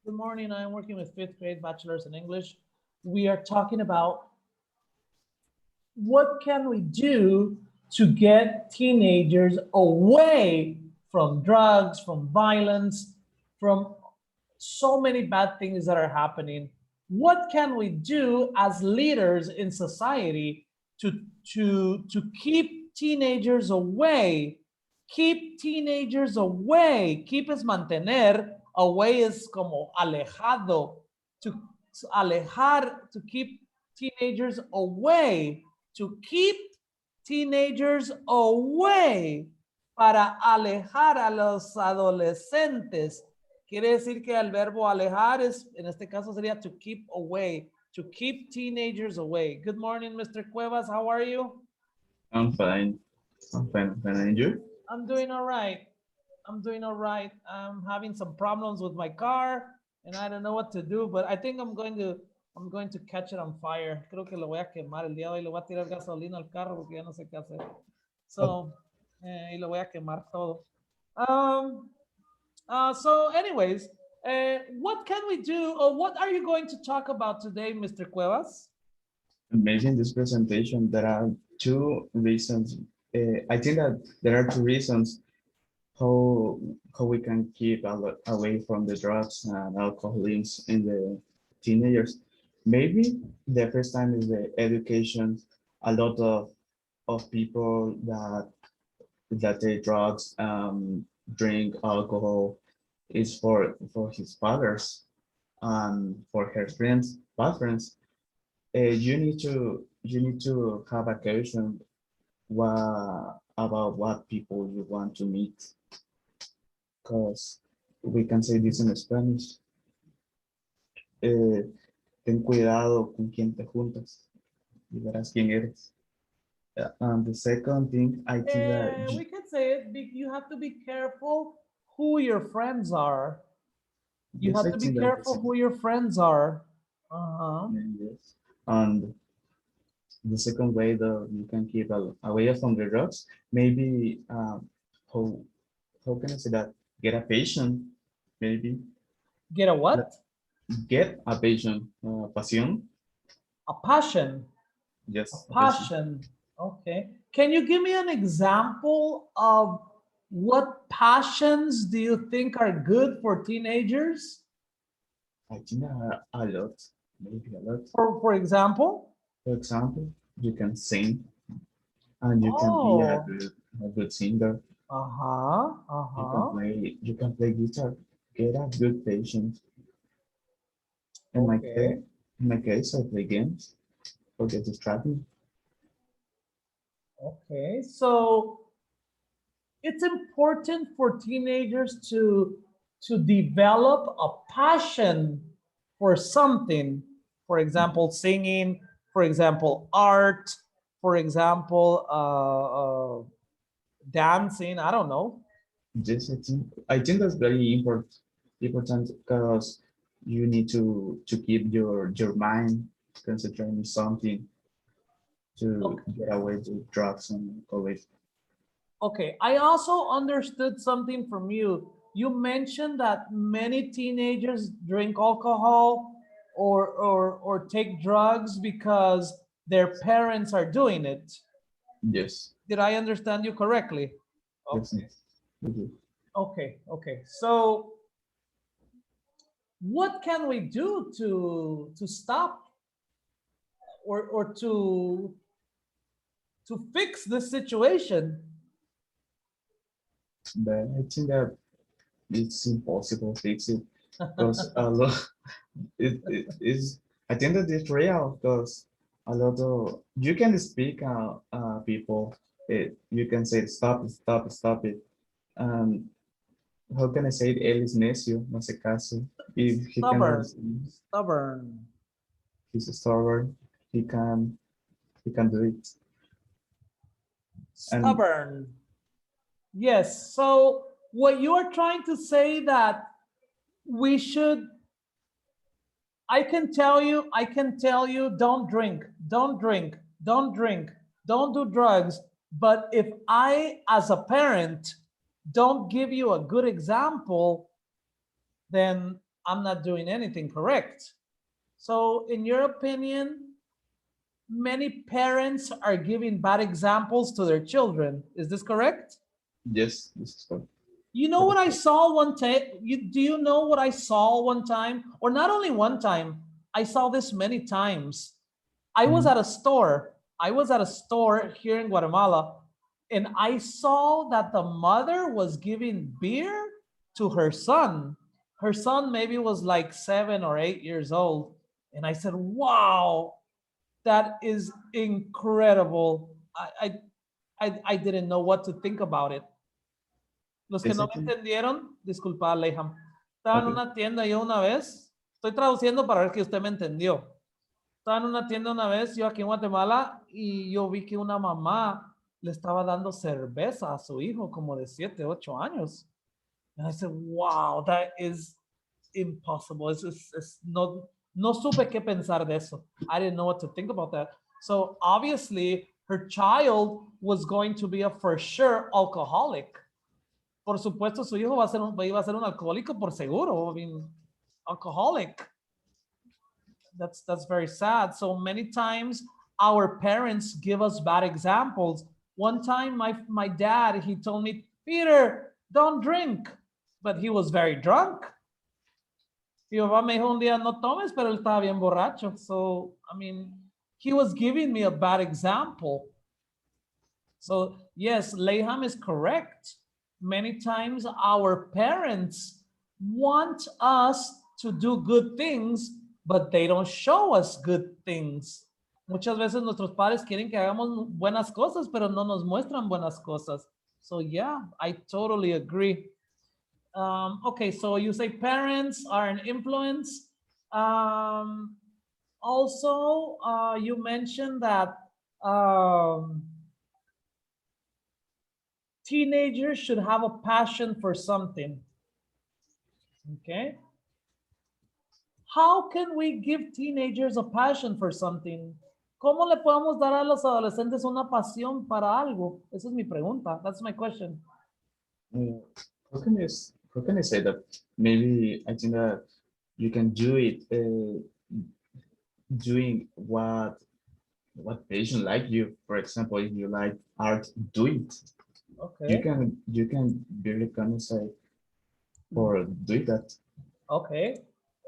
Good morning. I'm working with fifth grade bachelors in English. We are talking about what can we do to get teenagers away from drugs, from violence, from so many bad things that are happening. What can we do as leaders in society to keep teenagers away? Keep teenagers away. Keep es mantener. Away is como alejado. To alejar, to keep teenagers away. To keep teenagers away. Para alejar a los adolescentes. Quiere decir que el verbo alejar es, en este caso sería to keep away, to keep teenagers away. Good morning, Mr. Cuevas. How are you? I'm fine. I'm fine. And you? I'm doing all right. I'm doing all right. I'm having some problems with my car and I don't know what to do, but I think I'm going to catch it on fire. Creo que lo voy a quemar el día de hoy. Le voy a tirar gasolina al carro porque ya no sé qué hacer. Oh, So, y lo voy a quemar todo. Um, so, anyways, what can we do, or what are you going to talk about today, Mr. Cuevas? maybe in this presentation there are two reasons. I think that there are two reasons how how we can keep away from the drugs and alcoholism in the teenagers. Maybe the first time is the education. A lot of people that take drugs, drink alcohol, is for his fathers and for her friends, bad friends. You need to have a caution about what people you want to meet, because we can say this in Spanish. eh, Ten cuidado con quien te juntas y verás quién eres. And the second thing, I think that We could say it. You have to be careful who your friends are. You yes, have I to be think that careful who your friends are. Uh-huh. yes. And the second way that you can keep away from the drugs, maybe how how can I say that? Get a patient, maybe. Get a Let- what? Get a patient, passion. A passion. A Yes, a patient. passion. Okay. Can you give me an example of what passions do you think are good for teenagers? I think a lot, maybe a lot. For example? For example, you can sing and you can be Oh, a good singer. uh-huh, uh-huh. You can play guitar. Get a good patient. In my case, Okay, in my case, I play games. Forget distracting. okay. So it's important for teenagers to develop a passion for something. For example, singing, for example, art, for example, dancing. I don't know. Yes, I think that's very important because you need to keep your mind concentrating on something to Okay. get away with drugs and alcohol. Okay, I also understood something from you. You mentioned that many teenagers drink alcohol or take drugs because their parents are doing it. Yes, Did I understand you correctly? yes, Okay. yes. Mhm. Okay, okay. So what can we do to stop or to fix this situation? But I think that it's impossible to fix it because a lot it is. I think that it's real because a lot of you can speak people. You can say stop it, stop it, stop it. Um, how can I say it? Él es necio, no hace caso. If he cannot, Stubborn, stubborn. he's stubborn. He can do it. And Stubborn. Yes. So what you are trying to say that we should, I can tell you, don't drink, don't drink, don't drink, don't do drugs. But if I, as a parent, don't give you a good example, then I'm not doing anything correct. So in your opinion, many parents are giving bad examples to their children. Is this correct? Yes, this is correct. You know what I saw one time? Do you know what I saw one time? Or not only one time, I saw this many times. I was at a store. I was at a store here in Guatemala, and I saw that the mother was giving beer to her son. Her son maybe was like 7 or 8 years old. And I said, wow, that is incredible. I didn't know what to think about it. Los que no me Basically, entendieron, disculpa, Leyham. Estaba en okay. una tienda yo una vez. Estoy traduciendo para ver que usted me entendió. Estaba en una tienda una vez, yo aquí en Guatemala, y yo vi que una mamá le estaba dando cerveza a su hijo como de 7, 8 años. And I said, wow, that is impossible. No, no supe qué pensar de eso. I didn't know what to think about that. So obviously, her child was going to be a for sure alcoholic. Por supuesto, su hijo iba a ser un alcohólico por seguro. I mean, alcoholic. That's very sad. So many times our parents give us bad examples. One time my dad, he told me, Peter, don't drink. But he was very drunk. Mi papá me dijo un día, no tomes, pero él estaba bien borracho. So, I mean, he was giving me a bad example. So, yes, Leham is correct. Many times our parents want us to do good things, but they don't show us good things. Muchas veces nuestros padres quieren que hagamos buenas cosas, pero no nos muestran buenas cosas. So, yeah, I totally agree. Okay, so you say parents are an influence. Also, you mentioned that teenagers should have a passion for something. Okay. How can we give teenagers a passion for something? ¿Cómo le podemos dar a los adolescentes una pasión para algo? Esa es mi pregunta. That's my question. Uh, how can I say that? Maybe I think that you can do it doing what patient like you. For example, if you like art, do it. Okay. You can be recognized for doing that. Okay.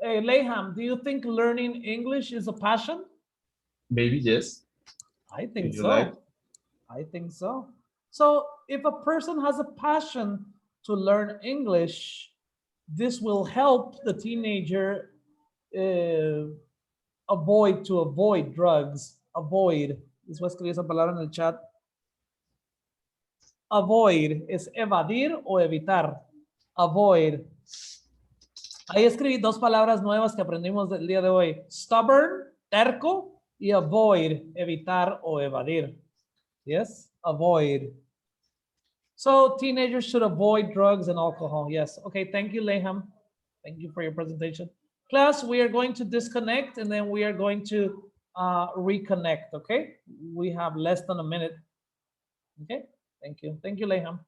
Hey, Leham, do you think learning English is a passion? Maybe yes, I think if you like. so. I think so. So if a person has a passion to learn English, this will help the teenager avoid drugs. Avoid. Les voy a escribir esa palabra en el chat. Avoid es evadir o evitar. Avoid. Ahí escribí dos palabras nuevas que aprendimos del día de hoy. Stubborn, terco, y avoid, evitar o evadir. Yes, avoid. So teenagers should avoid drugs and alcohol. Yes. Okay, thank you, Leham. Thank you for your presentation. Class, we are going to disconnect and then we are going to reconnect, okay? We have less than a minute. Okay, thank you. Thank you, Leham.